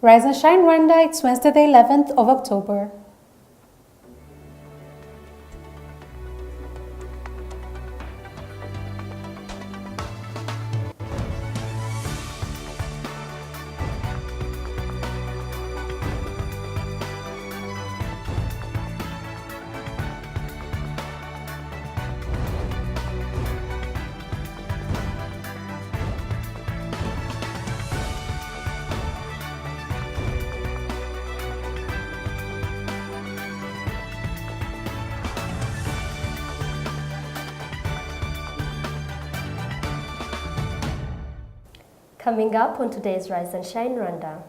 Rise and Shine Rwanda, it's Wednesday the 11th of October. Coming up on today's Rise and Shine Rwanda.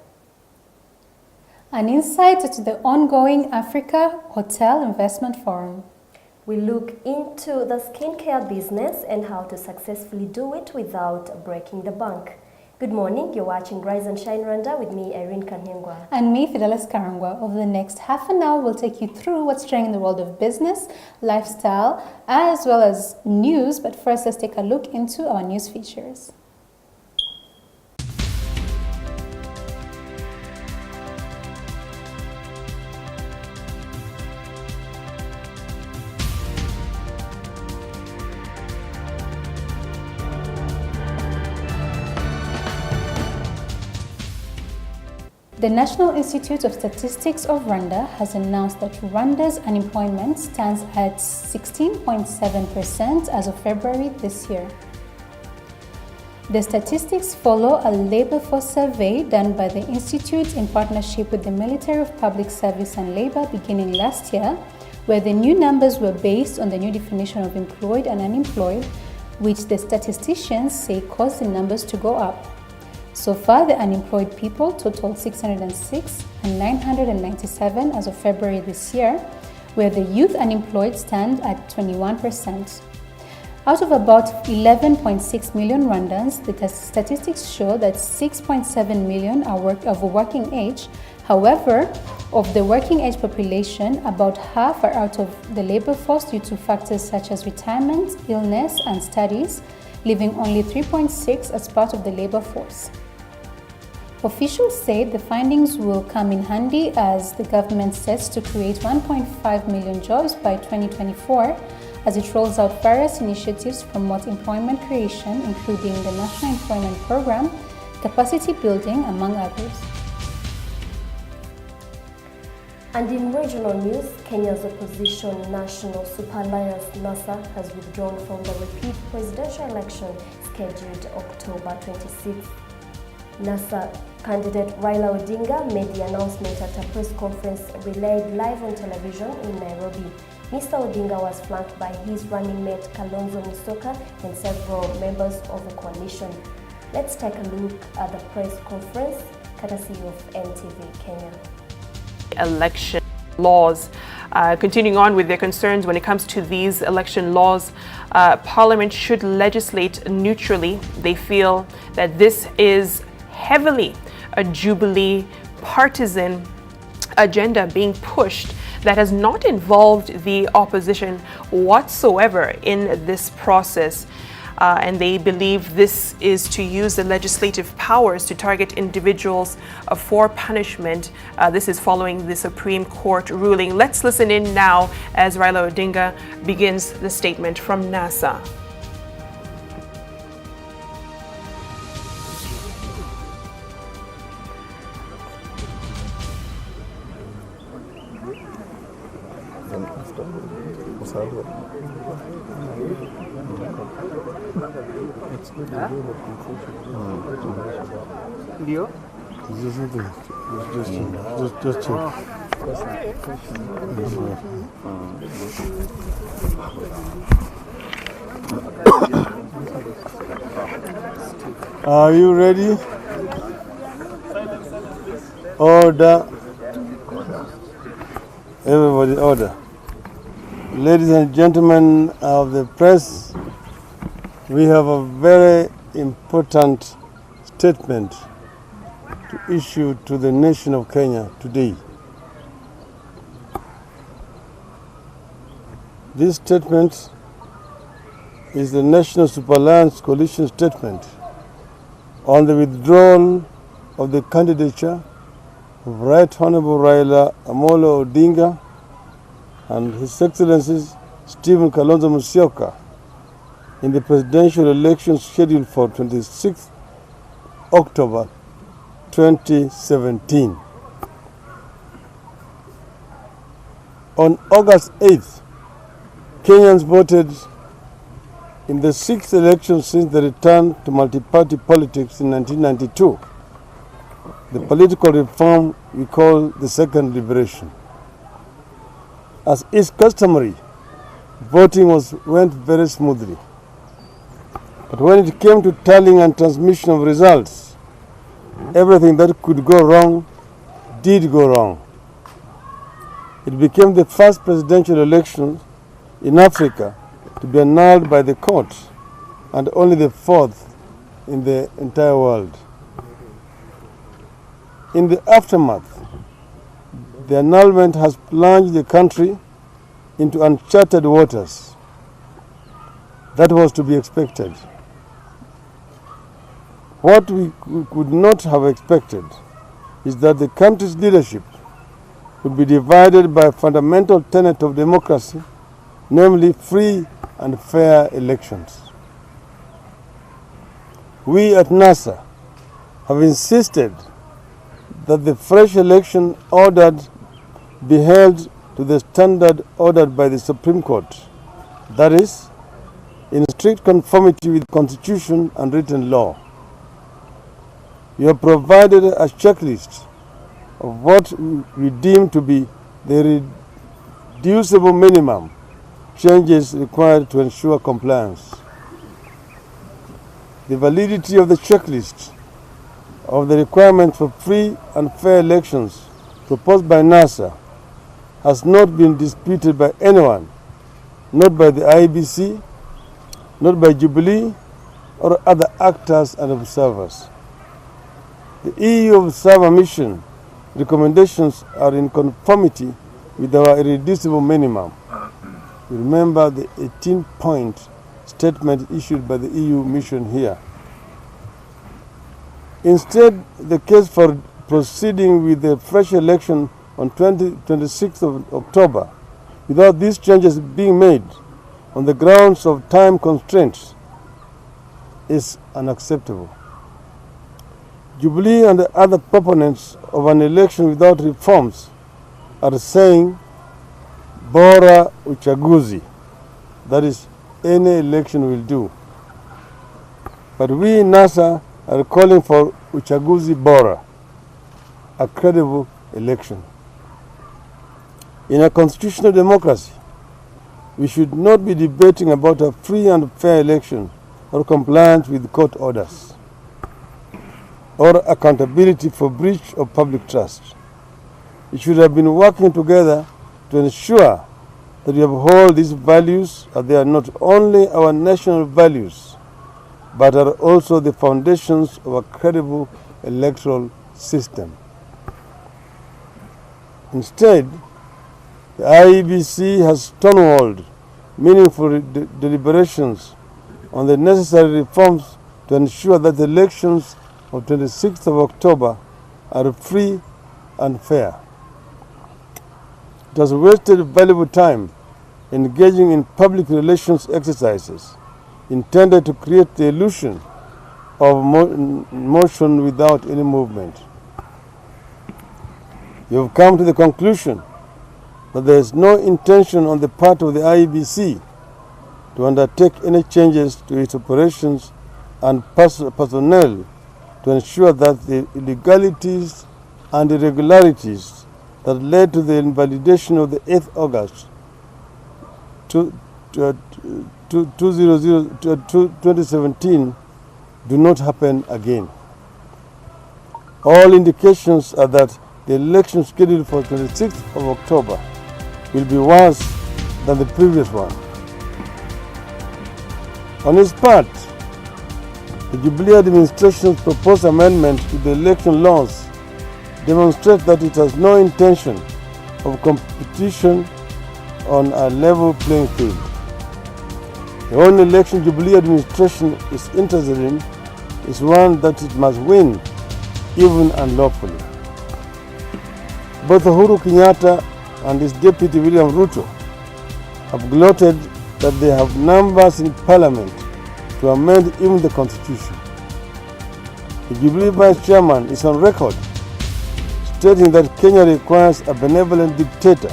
An insight into the ongoing Africa Hotel Investment Forum. We look into the skincare business and how to successfully do it without breaking the bank. Good morning, you're watching Rise and Shine Rwanda with me, Irene Kanhengwa. And me, Fidelis Karangwa. Over the next half an hour, we'll take you through what's trending in the world of business, lifestyle, as well as news. But first, let's take a look into our news features. The National Institute of Statistics of Rwanda has announced that Rwanda's unemployment stands at 16.7% as of February this year. The statistics follow a labor force survey done by the Institute in partnership with the Military of Public Service and Labor beginning last year, where the new numbers were based on the new definition of employed and unemployed, which the statisticians say caused the numbers to go up. So far, the unemployed people totaled 606 and 997 as of February this year, where the youth unemployed stand at 21%. Out of about 11.6 million Rwandans, the statistics show that 6.7 million are of working age. However, of the working age population, about half are out of the labor force due to factors such as retirement, illness, and studies, leaving only 3.6 as part of the labor force. Officials say the findings will come in handy as the government sets to create 1.5 million jobs by 2024 as it rolls out various initiatives to promote employment creation, including the National Employment Program, capacity building, among others. And in regional news, Kenya's opposition National Super Alliance NASA has withdrawn from the repeat presidential election scheduled October 26th. NASA candidate Raila Odinga made the announcement at a press conference relayed live on television in Nairobi. Mr. Odinga was flanked by his running mate Kalonzo Musyoka and several members of the coalition. Let's take a look at the press conference courtesy of NTV Kenya. Election laws. Continuing on with their concerns when it comes to these election laws, Parliament should legislate neutrally. They feel that this is heavily a Jubilee partisan agenda being pushed that has not involved the opposition whatsoever in this process. And they believe this is to use the legislative powers to target individuals for punishment. This is following the Supreme Court ruling. Let's listen in now as Raila Odinga begins the statement from NASA. Just check. Are you ready? Order. Everybody, order. Ladies and gentlemen of the press, we have a very important statement to issue to the nation of Kenya today. This statement is the National Super Alliance Coalition statement on the withdrawal of the candidature of Right Honorable Raila Amolo Odinga and His Excellencies Stephen Kalonzo Musyoka in the presidential election scheduled for 26 October 2017. On August 8th, Kenyans voted in the sixth election since the return to multi-party politics in 1992, the political reform we call the Second Liberation. As is customary, voting went very smoothly. But when it came to tallying and transmission of results, everything that could go wrong did go wrong. It became the first presidential election in Africa to be annulled by the court, and only the fourth in the entire world. In the aftermath, the annulment has plunged the country into uncharted waters. That was to be expected. What we could not have expected is that the country's leadership would be divided by a fundamental tenet of democracy, namely free and fair elections. We at NASA have insisted that the fresh election ordered be held to the standard ordered by the Supreme Court, that is, in strict conformity with the Constitution and written law. We have provided a checklist of what we deem to be the reducible minimum changes required to ensure compliance. The validity of the checklist of the requirements for free and fair elections proposed by NASA has not been disputed by anyone, not by the IEBC, not by Jubilee, or other actors and observers. The EU Observer Mission recommendations are in conformity with our irreducible minimum. Remember the 18-point statement issued by the EU mission here. Instead, the case for proceeding with the fresh election on 26th of October without these changes being made on the grounds of time constraints is unacceptable. Jubilee and the other proponents of an election without reforms are saying Bora uchaguzi, that is, any election will do. But we in NASA are calling for uchaguzi bora, a credible election. In a constitutional democracy, we should not be debating about a free and fair election or compliance with court orders, or accountability for breach of public trust. We should have been working together to ensure that we uphold these values, as they are not only our national values, but are also the foundations of a credible electoral system. Instead, the IEBC has stonewalled meaningful deliberations on the necessary reforms to ensure that the elections of 26th of October are free and fair. It has wasted valuable time engaging in public relations exercises intended to create the illusion of motion without any movement. You have come to the conclusion that there is no intention on the part of the IEBC to undertake any changes to its operations and personnel to ensure that the illegalities and irregularities that led to the invalidation of the 8th August 2017 do not happen again. All indications are that the election scheduled for 26th of October will be worse than the previous one. On its part, the Jubilee administration's proposed amendment to the election laws demonstrates that it has no intention of competition on a level playing field. The only election Jubilee administration is interested in is one that it must win, even unlawfully. Both Uhuru Kenyatta and his deputy William Ruto have gloated that they have numbers in parliament to amend even the constitution. The Jubilee Vice Chairman is on record stating that Kenya requires a benevolent dictator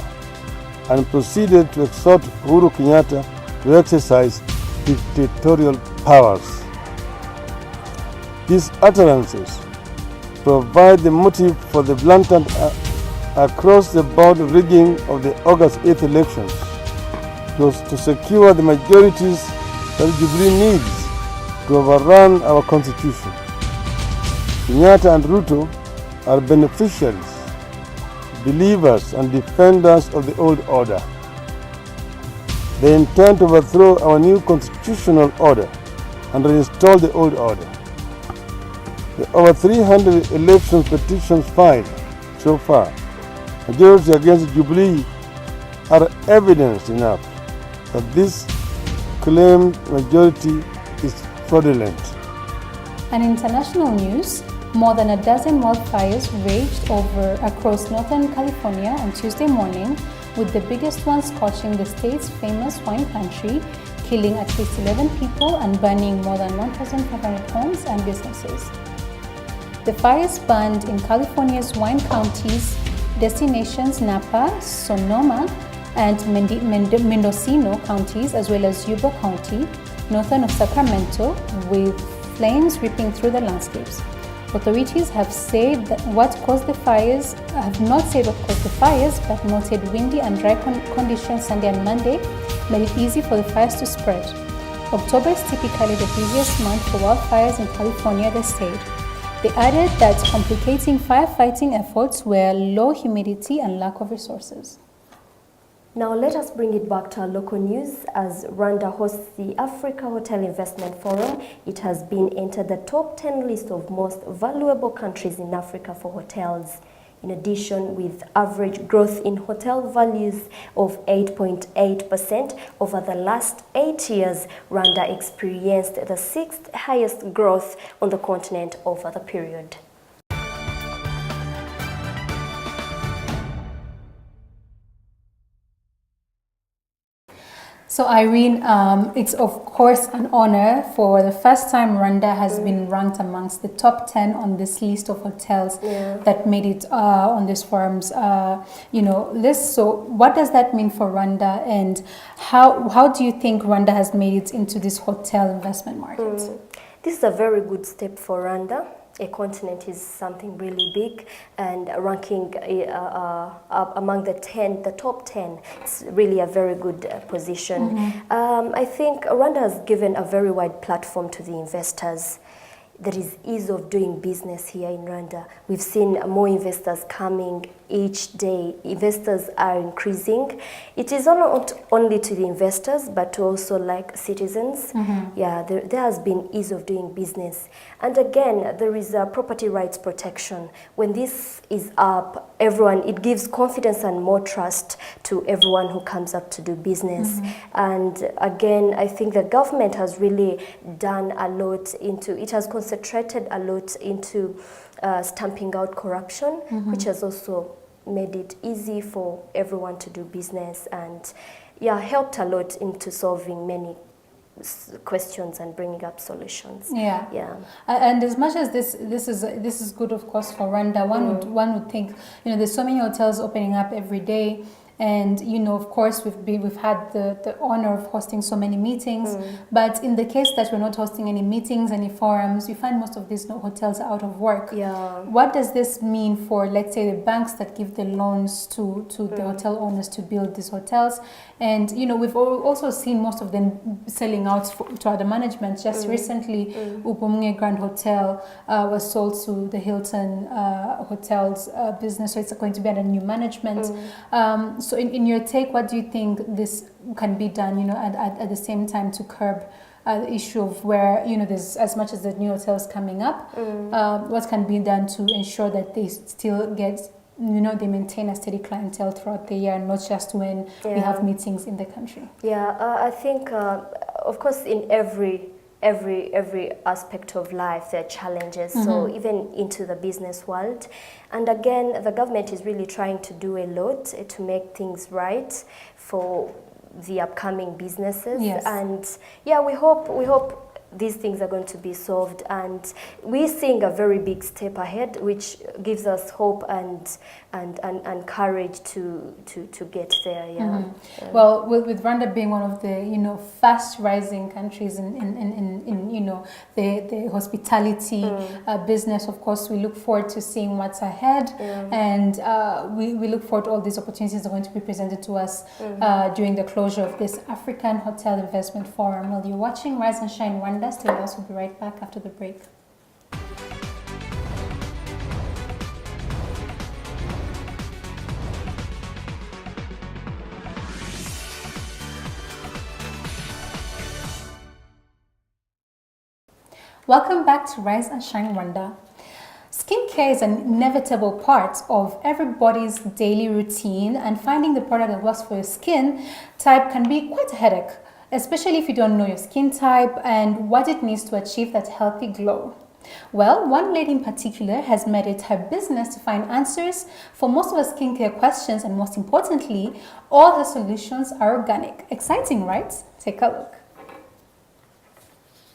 and proceeded to exhort Uhuru Kenyatta to exercise dictatorial powers. These utterances provide the motive for the blatant across-the-board rigging of the August 8th elections to secure the majorities that Jubilee needs to overrun our constitution. Kenyatta and Ruto are beneficiaries, believers and defenders of the old order. They intend to overthrow our new constitutional order and reinstall the old order. The over 300 election petitions filed so far, majority against Jubilee, are evidence enough that this claimed majority is fraudulent. And international news, more than a dozen wildfires raged across Northern California on Tuesday morning, with the biggest one scorching the state's famous wine country, killing at least 11 people and burning more than 1,500 homes and businesses. The fires burned in California's wine counties, destinations Napa, Sonoma, and Mendocino counties, as well as Yuba County, northern of Sacramento, with flames ripping through the landscapes. Authorities have said that have not said what caused the fires, but noted windy and dry conditions Sunday and Monday made it easy for the fires to spread. October is typically the busiest month for wildfires in California, they said. They added that complicating firefighting efforts were low humidity and lack of resources. Now let us bring it back to our local news. As Rwanda hosts the Africa Hotel Investment Forum, it has been entered the top 10 list of most valuable countries in Africa for hotels. In addition, with average growth in hotel values of 8.8% over the last 8 years, Rwanda experienced the 6th highest growth on the continent over the period. So Irene, it's of course an honor. For the first time, Rwanda has been ranked amongst the top 10 on this list of hotels that made it on this forum's list. So what does that mean for Rwanda, and how do you think Rwanda has made it into this hotel investment market? This is a very good step for Rwanda. A continent is something really big, and ranking among the top 10 is really a very good position. I think Rwanda has given a very wide platform to the investors. There is ease of doing business here in Rwanda. We've seen more investors coming each day. Investors are increasing. It is not only to the investors, but to also like citizens. Yeah, there has been ease of doing business. And again, there is a property rights protection. When this is up, it gives confidence and more trust to everyone who comes up to do business. And again, I think the government has really done a lot it has concentrated a lot into stamping out corruption, which has also made it easy for everyone to do business, and helped a lot into solving many questions and bringing up solutions. And as much as this is good, of course, for Rwanda, one would think, there's so many hotels opening up every day. And of course, we've had the honor of hosting so many meetings. But in the case that we're not hosting any meetings, any forums, you find most of these hotels are out of work. What does this mean for, let's say, the banks that give the loans to the hotel owners to build these hotels? And we've also seen most of them selling out to other managements. Just recently, Upomwe Grand Hotel was sold to the Hilton Hotels business, so it's going to be under new management. So in your take, what do you think this can be done, at the same time to curb the issue of where, there's, as much as the new hotels coming up, what can be done to ensure that they still get, they maintain a steady clientele throughout the year, and not just when we have meetings in the country? I think, of course, in every every aspect of life, there are challenges, so even into the business world. And again, the government is really trying to do a lot to make things right for the upcoming businesses. Yes. And yeah, we hope these things are going to be solved, and we're seeing a very big step ahead, which gives us hope and courage to get there. Yeah. Well, with Rwanda being one of the fast rising countries in the hospitality business, of course, we look forward to seeing what's ahead, and we look forward to all these opportunities that are going to be presented to us during the closure of this African Hotel Investment Forum. While you're watching Rise and Shine Rwanda, stay with us. We'll be right back after the break. Welcome back to Rise and Shine Rwanda. Skincare is an inevitable part of everybody's daily routine, and finding the product that works for your skin type can be quite a headache, especially if you don't know your skin type and what it needs to achieve that healthy glow. Well, one lady in particular has made it her business to find answers for most of her skincare questions, and most importantly, all her solutions are organic. Exciting, right? Take a look.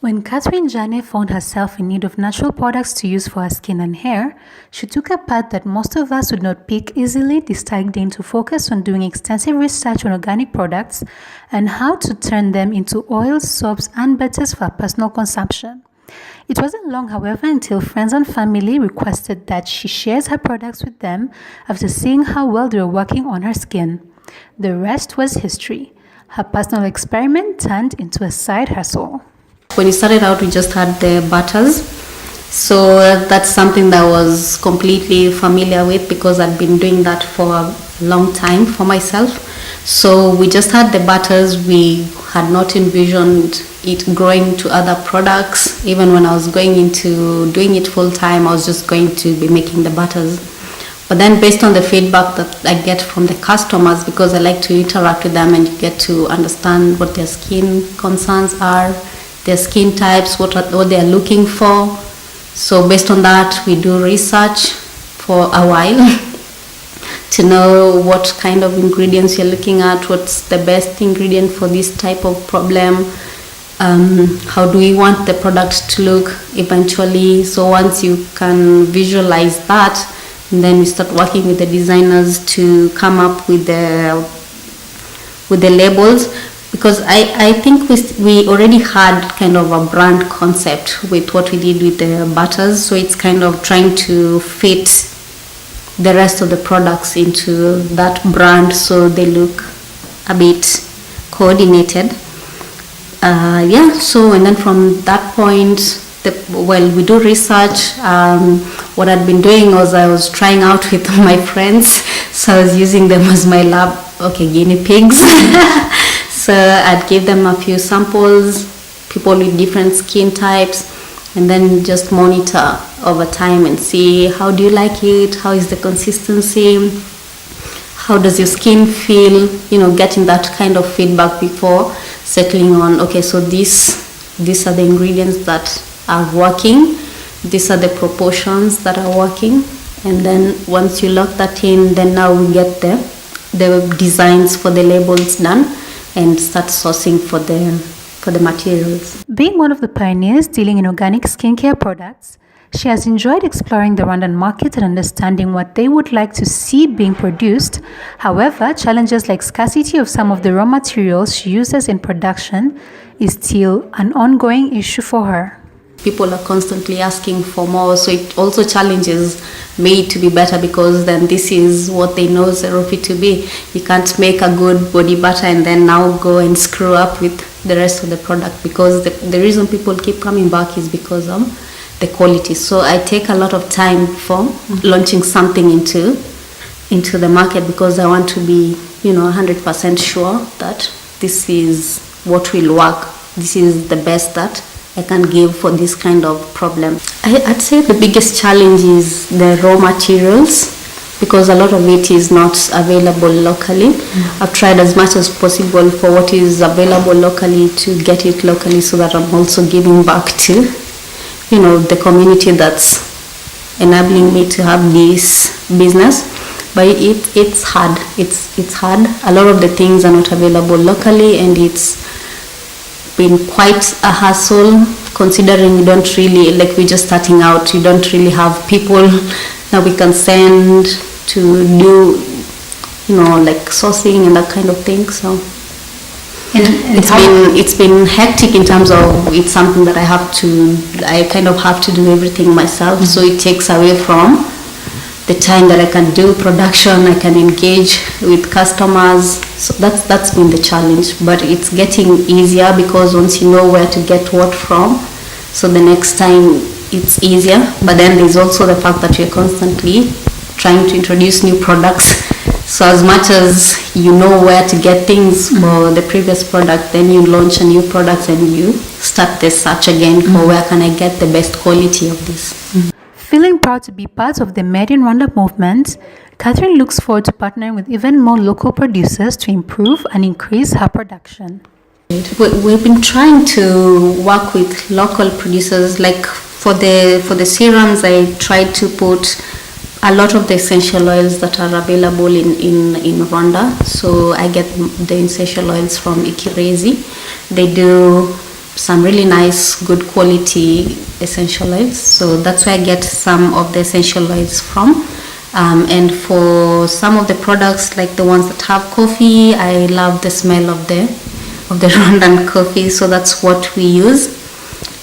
When Catherine Njera found herself in need of natural products to use for her skin and hair, she took a path that most of us would not pick easily, deciding to focus on doing extensive research on organic products and how to turn them into oils, soaps, and butters for personal consumption. It wasn't long, however, until friends and family requested that she shares her products with them after seeing how well they were working on her skin. The rest was history. Her personal experiment turned into a side hustle. When it started out, we just had the butters. So that's something that I was completely familiar with because I'd been doing that for a long time for myself. So we just had the butters. We had not envisioned it growing to other products. Even when I was going into doing it full time, I was just going to be making the butters. But then based on the feedback that I get from the customers, because I like to interact with them and get to understand what their skin concerns are, their skin types, what they're looking for. So based on that, we do research for a while to know what kind of ingredients you're looking at, what's the best ingredient for this type of problem, how do we want the product to look eventually. So once you can visualize that, then we start working with the designers to come up with the labels. Because I think we already had kind of a brand concept with what we did with the butters, so it's kind of trying to fit the rest of the products into that brand so they look a bit coordinated. So and then from that point, we do research. What I'd been doing was I was trying out with my friends, so I was using them as my guinea pigs. So I'd give them a few samples, people with different skin types, and then just monitor over time and see how do you like it, how is the consistency, how does your skin feel, getting that kind of feedback before settling on, okay, so these are the ingredients that are working, these are the proportions that are working, and then once you lock that in, then now we get the designs for the labels done and start sourcing for the materials. Being one of the pioneers dealing in organic skincare products, she has enjoyed exploring the Rwandan market and understanding what they would like to see being produced. However, challenges like scarcity of some of the raw materials she uses in production is still an ongoing issue for her. People are constantly asking for more, so it also challenges me to be better, because then this is what they know ZERUF to be. You can't make a good body butter and then now go and screw up with the rest of the product, because the reason people keep coming back is because of the quality. So I take a lot of time for launching something into the market, because I want to be 100% sure that this is what will work. This is the best that I can give for this kind of problem. I'd say the biggest challenge is the raw materials, because a lot of it is not available locally. I've tried as much as possible for what is available locally to get it locally, so that I'm also giving back to, you know, the community that's enabling me to have this business. But it's hard. It's hard. A lot of the things are not available locally, and it's been quite a hassle, considering we don't really, like, we're just starting out. You don't really have people that we can send to do, you know, like sourcing and that kind of thing. So it's been hectic in terms of, it's something that I kind of have to do everything myself. So it takes away from the time that I can do production, I can engage with customers. So that's been the challenge, but it's getting easier because once you know where to get what from, so the next time it's easier. But then there's also the fact that you're constantly trying to introduce new products. So as much as you know where to get things for the previous product, then you launch a new product and you start the search again for where can I get the best quality of this. Feeling proud to be part of the Made in Rwanda movement, Catherine looks forward to partnering with even more local producers to improve and increase her production. We've been trying to work with local producers. Like for the serums, I tried to put a lot of the essential oils that are available in Rwanda. So I get the essential oils from Ikirezi. They do some really nice, good quality essential oils. So that's where I get some of the essential oils from. And for some of the products, like the ones that have coffee, I love the smell of the Rwandan coffee. So that's what we use.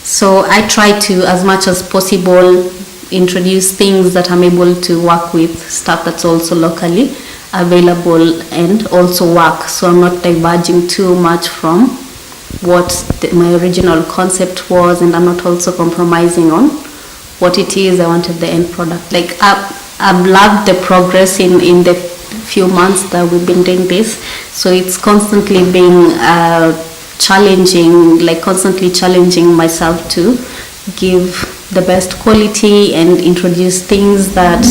So I try to, as much as possible, introduce things that I'm able to work with, stuff that's also locally available and also work. So I'm not diverging too much from what my original concept was, and I'm not also compromising on what it is I wanted the end product. Like I've loved the progress in the few months that we've been doing this. So it's constantly being challenging, like constantly challenging myself to give the best quality and introduce things that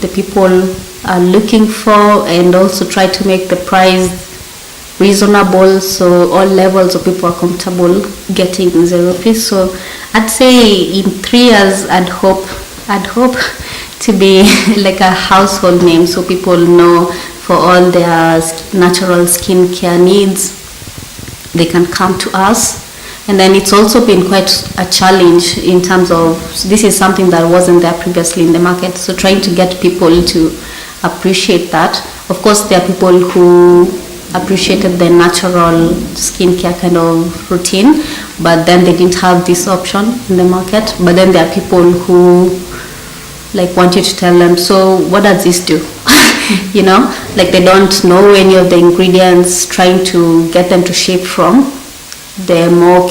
the people are looking for, and also try to make the price reasonable so all levels of people are comfortable getting ZERUF. So I'd say in 3 years I'd hope to be like a household name, so people know for all their natural skincare needs they can come to us. And then it's also been quite a challenge in terms of, this is something that wasn't there previously in the market, so trying to get people to appreciate that. Of course there are people who appreciated the natural skincare kind of routine, but then they didn't have this option in the market. But then there are people who like want you to tell them, so what does this do? You know, like they don't know any of the ingredients, trying to get them to shift from the more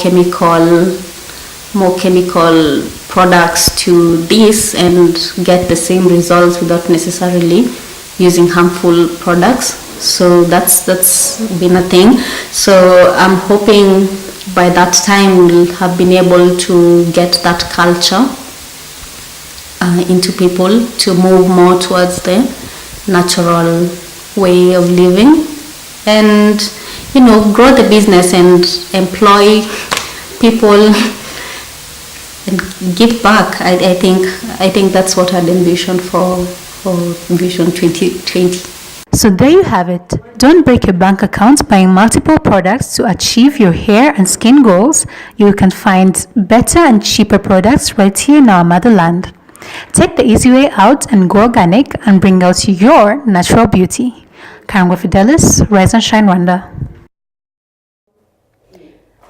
chemical products to this and get the same results without necessarily using harmful products. So that's been a thing. So I'm hoping by that time we'll have been able to get that culture into people, to move more towards the natural way of living, and you know, grow the business and employ people and give back. I think that's what I'd envision for Vision 2020. So there you have it. Don't break your bank account buying multiple products to achieve your hair and skin goals. You can find better and cheaper products right here in our motherland. Take the easy way out and go organic and bring out your natural beauty. Kangwa Fidelis, Rise and Shine Rwanda.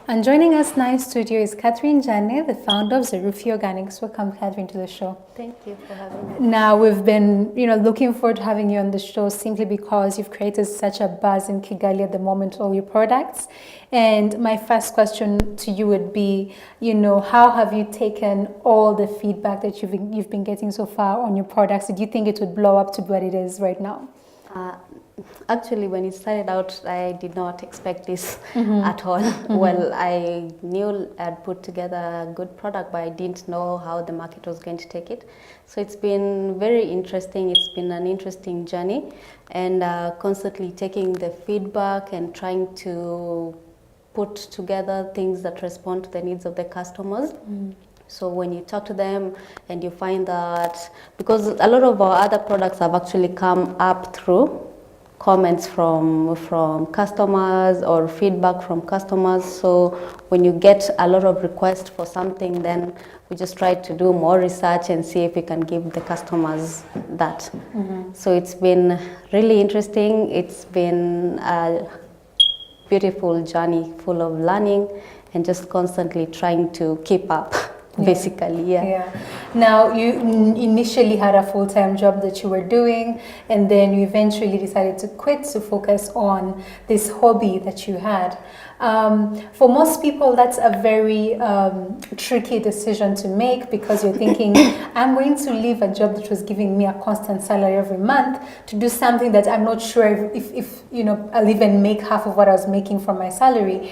And joining us now in studio is CATHERIN NJERA, the founder of ZERUF Organics. Welcome, CATHERIN, to the show. Thank you for having me. Now, we've been, looking forward to having you on the show simply because you've created such a buzz in Kigali at the moment, all your products. And my first question to you would be, how have you taken all the feedback that you've been getting so far on your products? Did you think it would blow up to what it is right now? Actually, when it started out, I did not expect this at all. Well, I knew I'd put together a good product, but I didn't know how the market was going to take it. So it's been very interesting. It's been an interesting journey, and constantly taking the feedback and trying to put together things that respond to the needs of the customers. So when you talk to them and you find that, because a lot of our other products have actually come up through comments from customers or feedback from customers. So when you get a lot of requests for something, then we just try to do more research and see if we can give the customers that. So it's been really interesting. It's been a beautiful journey full of learning and just constantly trying to keep up. Basically, yeah. Now, you initially had a full-time job that you were doing, and then you eventually decided to quit to focus on this hobby that you had. For most people, that's a very tricky decision to make, because you're thinking, I'm going to leave a job that was giving me a constant salary every month to do something that I'm not sure if you know, I'll even make half of what I was making from my salary.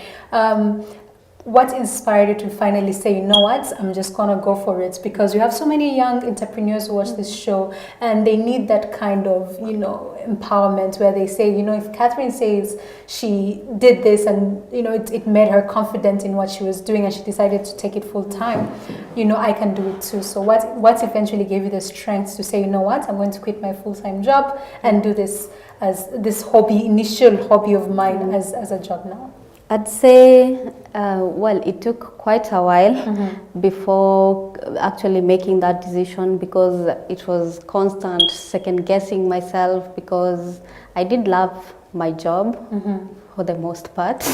What inspired you to finally say, you know what, I'm just gonna go for it? Because you have so many young entrepreneurs who watch this show, and they need that kind of, you know, empowerment where they say, you know, if Catherine says she did this and, you know, it made her confident in what she was doing and she decided to take it full time, you know, I can do it too. So what eventually gave you the strength to say, you know what, I'm going to quit my full-time job and do this as this hobby, initial hobby of mine as a job now? I'd say, well, it took quite a while before actually making that decision, because it was constant second guessing myself, because I did love my job for the most part.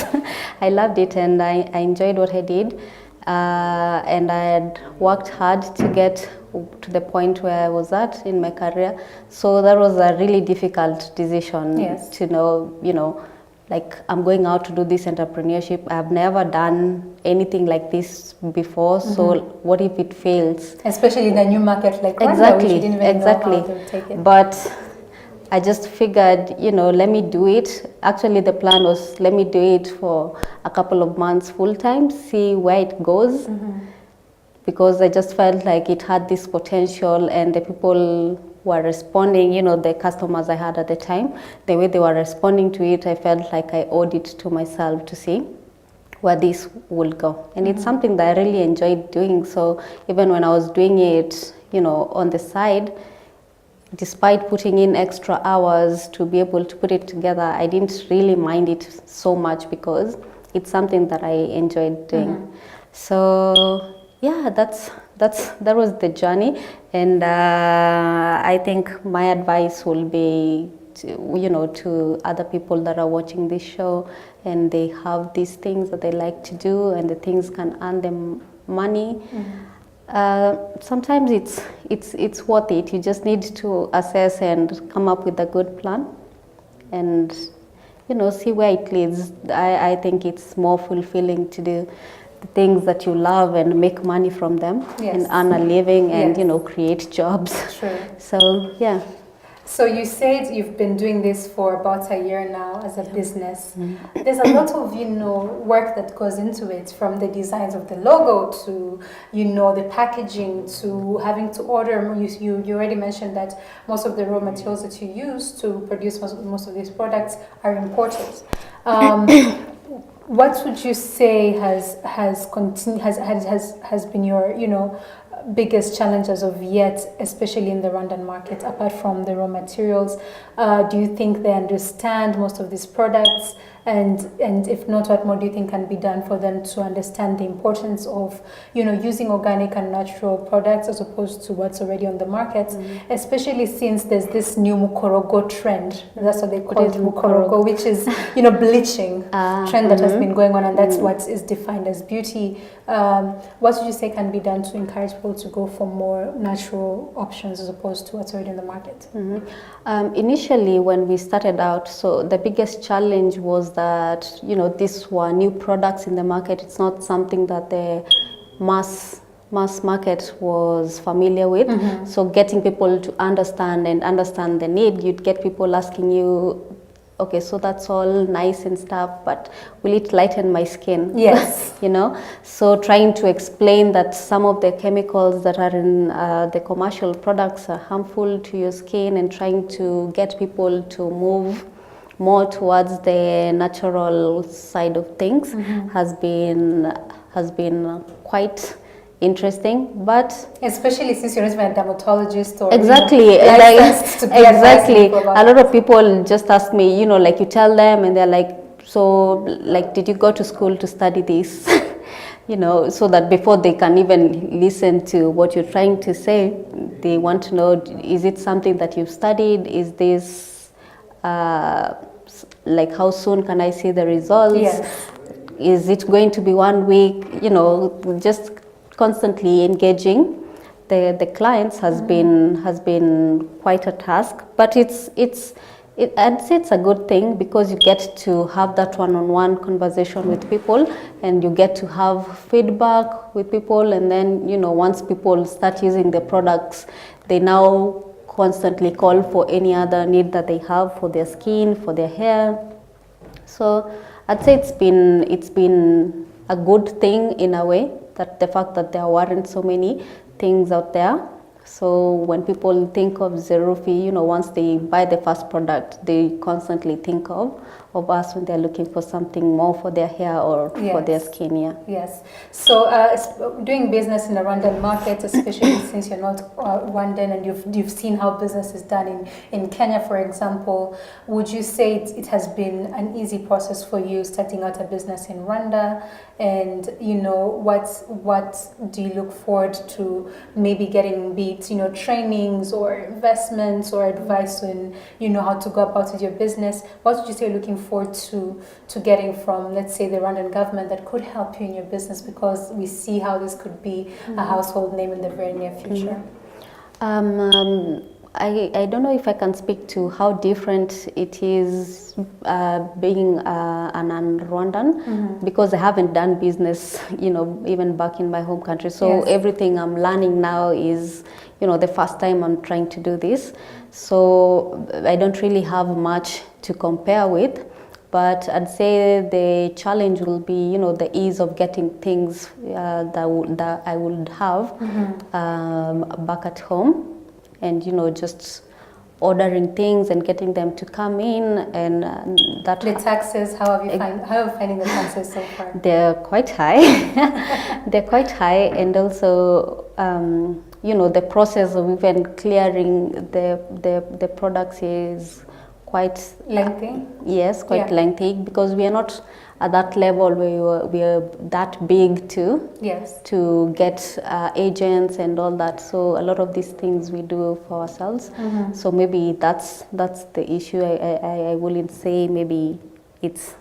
I loved it and I enjoyed what I did, and I had worked hard to get to the point where I was at in my career. So that was a really difficult decision to know, you know, like, I'm going out to do this entrepreneurship. I've never done anything like this before, so what if it fails? Especially in a new market like Rwanda, which you didn't even know how to take it. But I just figured, you know, let me do it. Actually, the plan was, let me do it for a couple of months full time, see where it goes. Because I just felt like it had this potential, and the people were responding, you know, the customers I had at the time, the way they were responding to it, I felt like I owed it to myself to see where this will go. And it's something that I really enjoyed doing. So even when I was doing it, you know, on the side, despite putting in extra hours to be able to put it together, I didn't really mind it so much, because it's something that I enjoyed doing. So yeah, that was the journey, and I think my advice will be to, you know, to other people that are watching this show and they have these things that they like to do and the things can earn them money. Sometimes it's worth it. You just need to assess and come up with a good plan, and, you know, see where it leads. I think it's more fulfilling to do things that you love and make money from them and earn a living and, you know, create jobs. True. So, yeah. So you said you've been doing this for about a year now as a business. There's a lot of, you know, work that goes into it, from the designs of the logo to, you know, the packaging, to having to order. You already mentioned that most of the raw materials that you use to produce most of these products are imported. What would you say has been your, you know, biggest challenge as of yet, especially in the Rwandan market, apart from the raw materials? Do you think they understand most of these products? And if not, what more do you think can be done for them to understand the importance of, you know, using organic and natural products as opposed to what's already on the market, especially since there's this new mukorogo trend. That's what they call it, mukorogo, which is, you know, bleaching trend that has been going on, and that's what is defined as beauty. What would you say can be done to encourage people to go for more natural options as opposed to what's already in the market? Initially, when we started out, so the biggest challenge was that, you know, these were new products in the market. It's not something that the mass mass market was familiar with. So getting people to understand the need, you'd get people asking you, okay, so that's all nice and stuff, but will it lighten my skin? Yes. You know, so trying to explain that some of the chemicals that are in the commercial products are harmful to your skin, and trying to get people to move more towards the natural side of things has been quite interesting. But especially since you're not even a dermatologist or exactly, exactly. A lot of people just ask me, you know, like you tell them and they're like, so like, did you go to school to study this? You know, so that before they can even listen to what you're trying to say, they want to know, is it something that you've studied? Is this like, how soon can I see the results? Yes. Is it going to be 1 week? You know, just constantly engaging the clients has been quite a task, but I'd say it's a good thing, because you get to have that one-on-one conversation with people, and you get to have feedback with people, and then, you know, once people start using the products, they now constantly call for any other need that they have for their skin, for their hair. So I'd say it's been a good thing in a way, that the fact that there weren't so many things out there. So when people think of ZERUF, you know, once they buy the first product, they constantly think of us when they're looking for something more for their hair or for their skin. Yeah. Yes. So doing business in the Rwandan market, especially since you're not Rwandan and you've seen how business is done in Kenya, for example, would you say it has been an easy process for you starting out a business in Rwanda? And, you know, what do you look forward to maybe getting, be it, you know, trainings or investments or advice on, you know, how to go about with your business? What would you say you're looking forward to getting from, let's say, the Rwandan government that could help you in your business, because we see how this could be a household name in the very near future? I don't know if I can speak to how different it is being an Rwandan, because I haven't done business, you know, even back in my home country. So everything I'm learning now is, you know, the first time I'm trying to do this. So I don't really have much to compare with. But I'd say the challenge will be, you know, the ease of getting things that I would have back at home. And, you know, just ordering things and getting them to come in, and that. The taxes, how are you finding the taxes so far? They're quite high. They're quite high, and also, you know, the process of even clearing the products is quite lengthy. Yes, quite lengthy, because we are not at that level where we are that big to get agents and all that. So a lot of these things we do for ourselves. So maybe that's the issue. I wouldn't say maybe it's,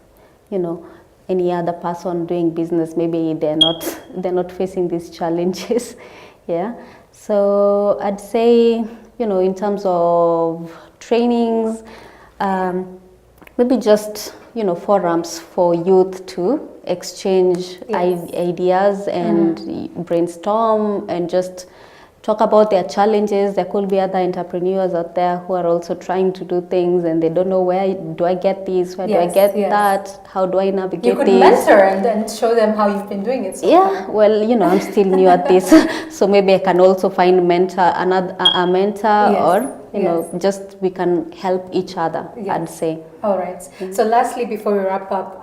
you know, any other person doing business, maybe they're not facing these challenges. Yeah. So I'd say, you know, in terms of trainings, maybe just, you know, forums for youth to exchange ideas and brainstorm and just talk about their challenges. There could be other entrepreneurs out there who are also trying to do things, and they don't know, where do I get this, where do I get that, how do I navigate this? You could mentor and show them how you've been doing it so far. Well, you know, I'm still new at this, so maybe I can also find a mentor or, you know, just we can help each other, I'd say. All right. So lastly, before we wrap up,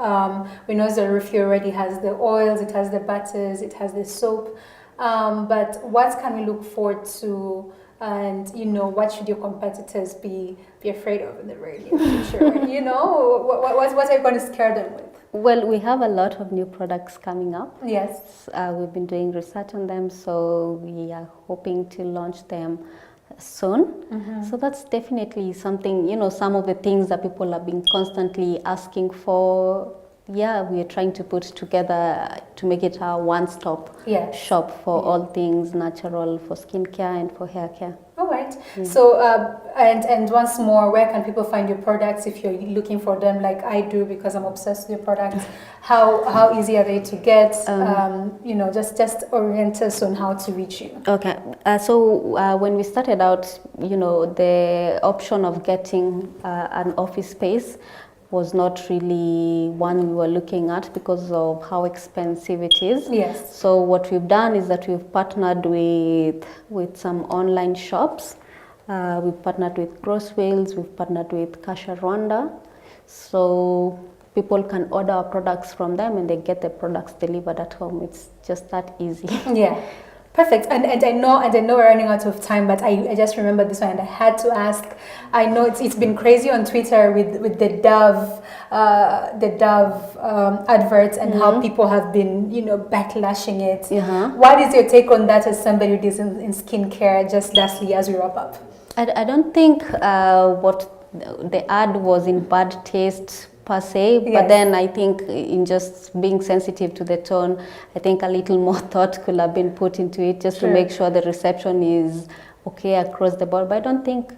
we know ZERUF already has the oils, it has the butters, it has the soap. But what can we look forward to, and, you know, what should your competitors be afraid of in the very near future? You know, what are you going to scare them with? Well, we have a lot of new products coming up. Yes. We've been doing research on them, so we are hoping to launch them soon. So that's definitely something, you know, some of the things that people have been constantly asking for. Yeah, we are trying to put together to make it a one-stop shop for all things natural, for skincare and for hair care. All right. right. So, and once more, where can people find your products if you're looking for them, like I do, because I'm obsessed with your products? How easy are they to get? You know, just orient us on how to reach you. Okay, so when we started out, you know, the option of getting an office space was not really one we were looking at because of how expensive it is. Yes. So what we've done is that we've partnered with some online shops. We've partnered with Crosswheels, we've partnered with Rwanda. So people can order our products from them and they get the products delivered at home. It's just that easy. Yeah. Perfect. And I know we're running out of time, but I just remember this one and I had to ask. I know it's been crazy on Twitter with the Dove adverts and how people have been, you know, backlashing it. What is your take on that as somebody who is in skincare, just lastly as we wrap up? I don't think what the ad was in bad taste per se, but then I think in just being sensitive to the tone, I think a little more thought could have been put into it just to make sure the reception is okay across the board. But I don't think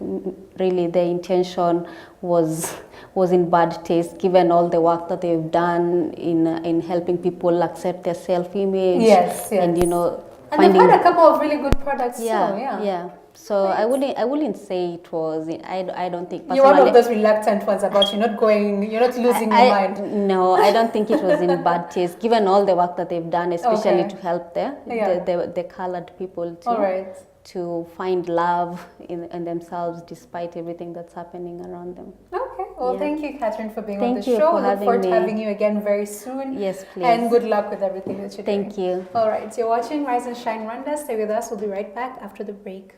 really the intention was in bad taste, given all the work that they've done in helping people accept their self-image. Yes. And you know, and they've had a couple of really good products too. Yeah. So I wouldn't say it was. I don't think. You're one of those reluctant ones about you're not losing your mind. No, I don't think it was in bad taste, given all the work that they've done, especially to help the colored people to find love in themselves despite everything that's happening around them. Okay. Well, thank you, Catherine, for being on the show. We look forward to having you again very soon. Yes, please. And good luck with everything that you're doing. Thank you. All right. So you're watching Rise and Shine Rwanda. Stay with us. We'll be right back after the break.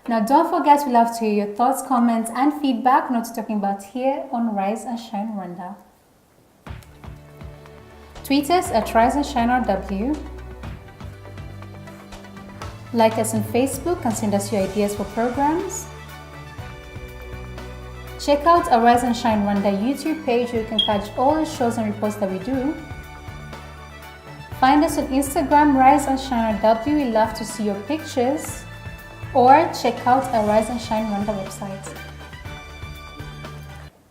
Now, don't forget, we love to hear your thoughts, comments, and feedback. Not talking about here on Rise and Shine Rwanda. Tweet us at Rise and Shine RW. Like us on Facebook and send us your ideas for programs. Check out our Rise and Shine Rwanda YouTube page where you can catch all the shows and reports that we do. Find us on Instagram, Rise and Shine RW. We love to see your pictures. Or check out our Rise and Shine Rwanda website.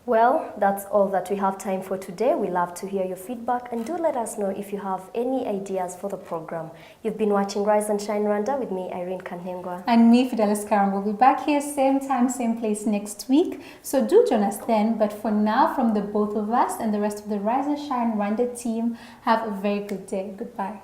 Well, that's all that we have time for today. We love to hear your feedback and do let us know if you have any ideas for the program. You've been watching Rise and Shine Rwanda with me, Irene Kanhengwa. And me, Fidelis Karam. We'll be back here same time, same place next week. So do join us then. But for now, from the both of us and the rest of the Rise and Shine Rwanda team, have a very good day. Goodbye.